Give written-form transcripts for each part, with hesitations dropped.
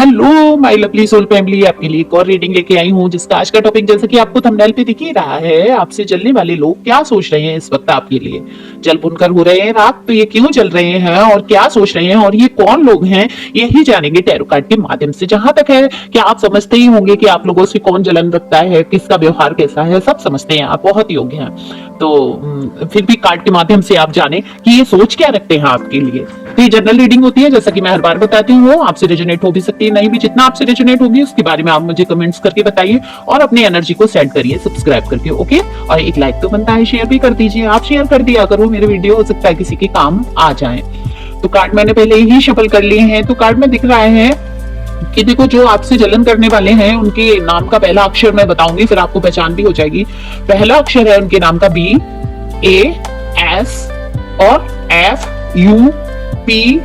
Hello my lovely soul family, आपके लिए एक और रीडिंग लेके आई हूँ जिसका आज का टॉपिक जैसा कि आपको थंबनेल पे दिख ही रहा है, आपसे जलने वाले लोग क्या सोच रहे हैं इस वक्त आपके लिए। जल बुनकर हो रहे हैं रात, तो ये क्यों जल रहे हैं और क्या सोच रहे हैं और ये कौन लोग हैं, यही जानेंगे टैरो कार्ड के माध्यम से। जहां तक है कि आप समझते ही होंगे कि आप लोगों से कौन जलन रखता है, किसका व्यवहार कैसा है, सब समझते हैं, आप बहुत योग्य हैं। तो फिर भी कार्ड के माध्यम से आप जाने कि ये सोच क्या रखते हैं आपके लिए। तो ये जनरल रीडिंग होती है, जैसा कि मैं हर बार बताती हूँ, आपसे रेजोनेट हो भी सकती है, नहीं भी। जितना आपसे रेजोनेट होगी उसके बारे में आप मुझे कमेंट्स करके बताइए और अपनी एनर्जी को सेंड करिए सब्सक्राइब करके, ओके। और एक लाइक तो बनता है, शेयर भी कर दीजिए। आप शेयर कर दिया करो, मेरे वीडियो हो सकता है किसी के काम आ जाए। तो कार्ड मैंने पहले ही शफल कर लिए हैं, तो कार्ड में दिख रहा है कि देखो, जो आपसे जलन करने वाले हैं उनके नाम का पहला अक्षर मैं बताऊंगी, फिर आपको पहचान भी हो जाएगी। पहला अक्षर है उनके नाम का बी, ए, एस और एफ, यू, पी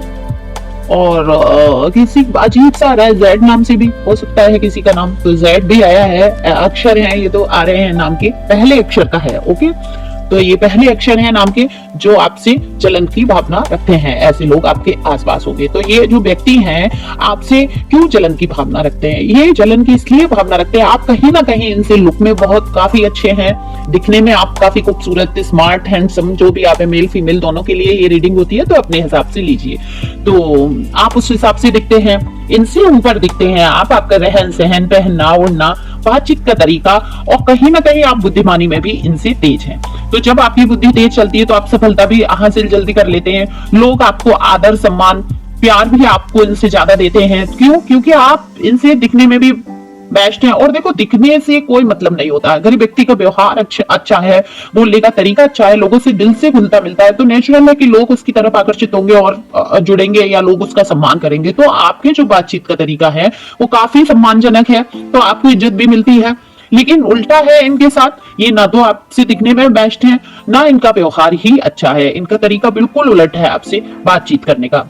और किसी अजीब सा आ रहा है जेड, नाम से भी हो सकता है किसी का नाम, तो जेड भी आया है। अक्षर हैं ये तो आ रहे हैं नाम के पहले अक्षर का है, ओके। तो ये पहले अक्षर हैं नाम के जो आपसे जलन की भावना रखते हैं, ऐसे लोग आपके आसपास होंगे। तो ये जो व्यक्ति हैं आपसे क्यों जलन की भावना रखते हैं, ये जलन की इसलिए भावना रखते हैं, आप कहीं ना कहीं इनसे लुक में बहुत काफी अच्छे हैं, दिखने में आप काफी खूबसूरत, स्मार्ट, हैंडसम, जो भी आप है, मेल फीमेल दोनों के लिए ये रीडिंग होती है, तो अपने हिसाब से लीजिए। तो आप उस हिसाब से दिखते हैं, इनसे ऊपर दिखते हैं आप, आपका रहन सहन, पहनना ओढ़ना, बातचीत का तरीका, और कहीं ना कहीं आप बुद्धिमानी में भी इनसे तेज हैं। तो जब आपकी बुद्धि तेज चलती है तो आप सफलता भी हासिल जल्दी कर लेते हैं। लोग आपको आदर, सम्मान, प्यार भी आपको इनसे ज्यादा देते हैं। क्यों? क्योंकि आप इनसे दिखने में भी बेस्ट है। और देखो, दिखने से कोई मतलब नहीं होता, अगर व्यक्ति का व्यवहार अच्छा है, बोलने का तरीका अच्छा है, लोगों से दिल से घुलता मिलता है, तो नेचुरल है कि लोग उसकी तरफ आकर्षित होंगे और जुड़ेंगे या लोग उसका सम्मान करेंगे। तो आपके जो बातचीत का तरीका है वो काफी सम्मानजनक है, तो आपको इज्जत भी मिलती है। लेकिन उल्टा है इनके साथ, ये ना तो आपसे दिखने में बेस्ट है, ना इनका व्यवहार ही अच्छा है, इनका तरीका बिल्कुल उलट है आपसे बातचीत करने का।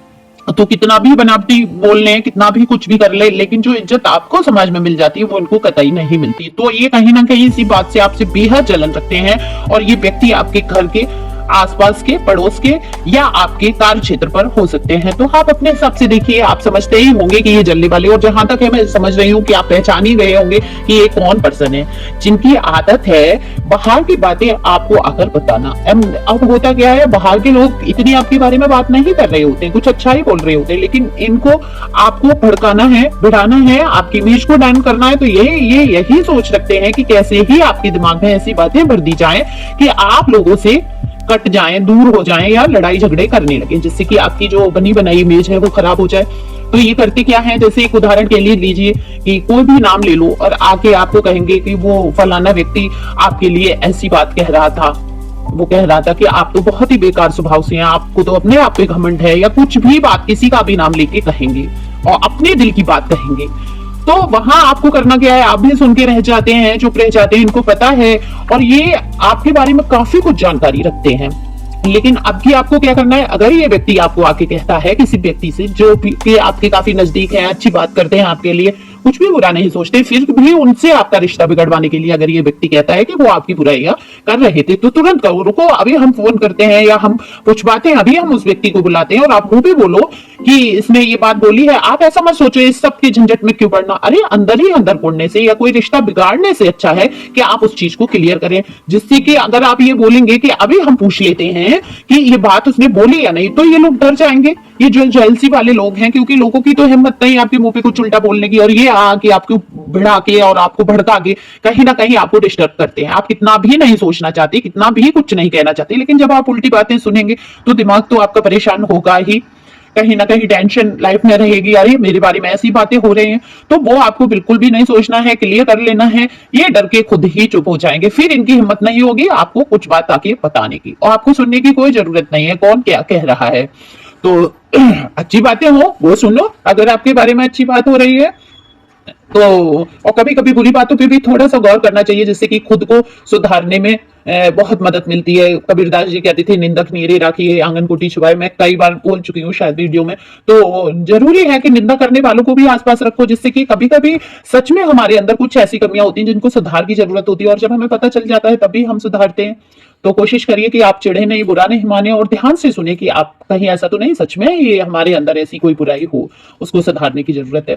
तो कितना भी बनावटी बोल लें, कितना भी कुछ भी कर ले, लेकिन जो इज्जत आपको समाज में मिल जाती है वो इनको कतई नहीं मिलती। तो ये कहीं ना कहीं इसी बात से आपसे बेहद जलन रखते हैं। और ये व्यक्ति आपके घर के आसपास के, पड़ोस के या आपके कार्य क्षेत्र पर हो सकते हैं। तो आप अपने हिसाब से देखिए, आप समझते ही होंगे कि ये जलने वाले, और जहां तक है मैं समझ रही हूँ कि आप पहचान ही गए होंगे कि ये कौन पर्सन है जिनकी आदत है बाहर की बातें आपको आकर बताना। अब होता क्या है, बाहर के लोग इतनी आपके बारे में बात नहीं कर रहे होते, कुछ अच्छा ही बोल रहे होते, लेकिन इनको आपको भड़काना है, बढ़ाना है, आपकी इमेज को डाउन करना है। तो ये यही सोच रखते हैं कि कैसे ही आपके दिमाग में ऐसी बातें भर दी जाए कि आप लोगों से कट जाएं, दूर हो जाएं या लड़ाई झगड़े करने लगे, जिससे कि आपकी जो बनी बनाई इमेज है वो खराब हो जाए। तो ये करते क्या है, जैसे एक उदाहरण के लिए लीजिए कि कोई भी नाम ले लो और आके आपको कहेंगे कि वो फलाना व्यक्ति आपके लिए ऐसी बात कह रहा था, वो कह रहा था कि आप तो बहुत ही बेकार स्वभाव से हैं, आपको तो अपने आप पे घमंड है, या कुछ भी बात किसी का भी नाम लेके कहेंगे और अपने दिल की बात कहेंगे। तो वहां आपको करना क्या है, आप भी सुन के रह जाते हैं, चुप रह जाते हैं, इनको पता है और ये आपके बारे में काफी कुछ जानकारी रखते हैं। लेकिन अब की आपको क्या करना है, अगर ये व्यक्ति आपको आके कहता है किसी व्यक्ति से जो कि आपके काफी नजदीक है, अच्छी बात करते हैं आपके लिए, कुछ भी बुरा नहीं सोचते, फिर भी उनसे आपका रिश्ता बिगड़वाने के लिए अगर ये व्यक्ति कहता है कि वो आपकी बुराइयां कर रहे थे, तो तुरंत कहो, रुको, अभी हम फोन करते हैं या हम कुछ बातें, अभी हम उस व्यक्ति को बुलाते हैं और आप मुंह पे बोलो कि इसने ये बात बोली है। आप ऐसा मत सोचो इस सब के झंझट में क्यों पड़ना, अरे अंदर ही अंदर पड़ने से या कोई रिश्ता बिगाड़ने से अच्छा है कि आप उस चीज को क्लियर करें, जिससे कि अगर आप ये बोलेंगे कि अभी हम पूछ लेते हैं कि ये बात उसने बोली या नहीं, तो ये लोग डर जाएंगे। ये जो जेलसी वाले लोग हैं, क्योंकि लोगों की तो हिम्मत नहीं आपके मुंह पे कुछ उल्टा बोलने की, और ये आके आपको भिड़ा के और आपको भड़का के कहीं ना कहीं आपको डिस्टर्ब करते हैं। आप कितना भी नहीं सोचना चाहते, कितना भी कुछ नहीं कहना चाहते, लेकिन जब आप उल्टी बातें सुनेंगे तो दिमाग तो आपका परेशान होगा ही, कहीं ना कहीं टेंशन लाइफ में रहेगी, अरे मेरे बारे में ऐसी बातें हो रही हैं। तो वो आपको बिल्कुल भी नहीं सोचना है, क्लियर कर लेना है, ये डर के खुद ही चुप हो जाएंगे, फिर इनकी हिम्मत नहीं होगी आपको कुछ बात आके बताने की, और आपको सुनने की कोई जरूरत नहीं है कौन क्या कह रहा है। तो अच्छी बातें हो वो सुनो, अगर आपके बारे में अच्छी बात हो रही है तो, और कभी कभी बुरी बातों पे भी थोड़ा सा गौर करना चाहिए, जिससे कि खुद को सुधारने में बहुत मदद मिलती है। कबीरदास जी कहते थे, निंदक नीरे राखिए आंगन कोटी छुपाए, मैं कई बार बोल चुकी हूँ शायद वीडियो में। तो जरूरी है कि निंदा करने वालों को भी आसपास रखो, जिससे कि कभी कभी सच में हमारे अंदर कुछ ऐसी कमियां होती हैं जिनको सुधार की जरूरत होती है, और जब हमें पता चल जाता है तभी हम सुधारते हैं। तो कोशिश करिए कि आप चिढ़े नहीं, बुरा नहीं माने, और ध्यान से सुने कि आप कहीं ऐसा तो नहीं सच में ये हमारे अंदर ऐसी कोई बुराई हो, उसको सुधारने की जरूरत है।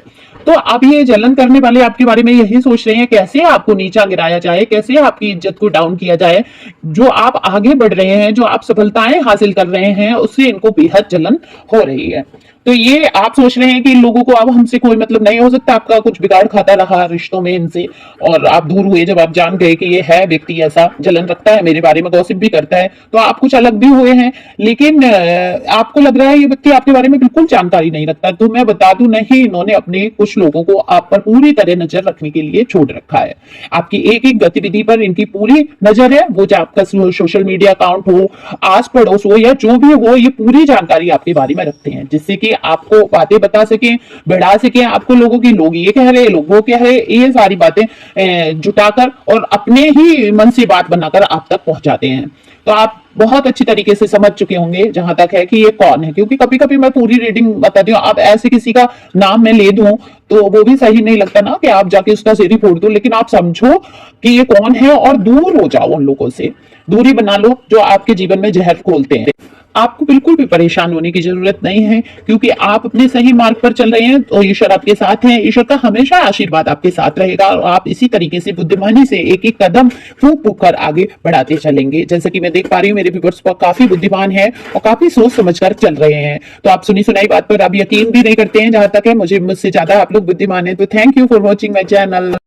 तो अब ये जलन करने वाले आपके बारे में यही सोच रहे हैं कैसे आपको नीचा गिराया जाए, कैसे आपकी इज्जत को डाउन किया जाए। जो आप आगे बढ़ रहे हैं, जो आप सफलताएं हासिल कर रहे हैं, उससे इनको बेहद जलन हो रही है। तो ये आप सोच रहे हैं कि इन लोगों को अब हमसे कोई मतलब नहीं, हो सकता आपका कुछ बिगाड़ खाता रहा रिश्तों में इनसे और आप दूर हुए जब आप जान गए कि ये है व्यक्ति ऐसा, जलन रखता है, मेरे बारे में गॉसिप भी करता है, तो आप कुछ अलग भी हुए हैं। लेकिन आपको लग रहा है ये व्यक्ति आपके बारे में बिल्कुल जानकारी नहीं रखता। तो मैं बता दूं, नहीं, इन्होंने अपने कुछ लोगों को आप पर पूरी तरह नजर रखने के लिए छोड़ रखा है। आपकी एक एक गतिविधि पर इनकी पूरी नजर है। वो चाहे आपका सोशल मीडिया अकाउंट हो, आस पड़ोस हो या जो भी हो, ये पूरी जानकारी आपके बारे में रखते हैं, जिससे कि आपको बातें बता सकें, बढ़ा सकें आपको लोगों की, लोग ये कह रहे, लोग वो कह रहे, ये सारी बातें जुटाकर और अपने ही मन से बात बनाकर आप तक पहुंचाते हैं। तो आप बहुत अच्छी तरीके से समझ चुके होंगे जहां तक है कि ये कौन है, क्योंकि कभी कभी मैं पूरी रीडिंग बताती हूँ। अब ऐसे किसी का नाम मैं ले दूं तो वो भी सही नहीं लगता ना कि आप जाके उसका सिर ही फोड़ दो। लेकिन आप समझो कि ये कौन है और दूर हो जाओ उन लोगों से, दूरी बना लो जो आपके जीवन में जहर खोलते हैं। आपको बिल्कुल भी परेशान होने की जरूरत नहीं है, क्योंकि आप अपने सही मार्ग पर चल रहे हैं और ईश्वर आपके साथ है। ईश्वर का हमेशा आशीर्वाद आपके साथ रहेगा और आप इसी तरीके से बुद्धिमानी से एक एक कदम फूंक फूंक कर आगे बढ़ाते चलेंगे। जैसे कि मैं देख पा रही हूँ मेरे व्यूअर्स काफी बुद्धिमान है और काफी सोच समझकर चल रहे हैं। तो आप सुनी सुनाई बात पर अब यकीन भी नहीं करते हैं। जहां तक है मुझसे ज्यादा आप लोग बुद्धिमान है। तो thank you for watching my channel.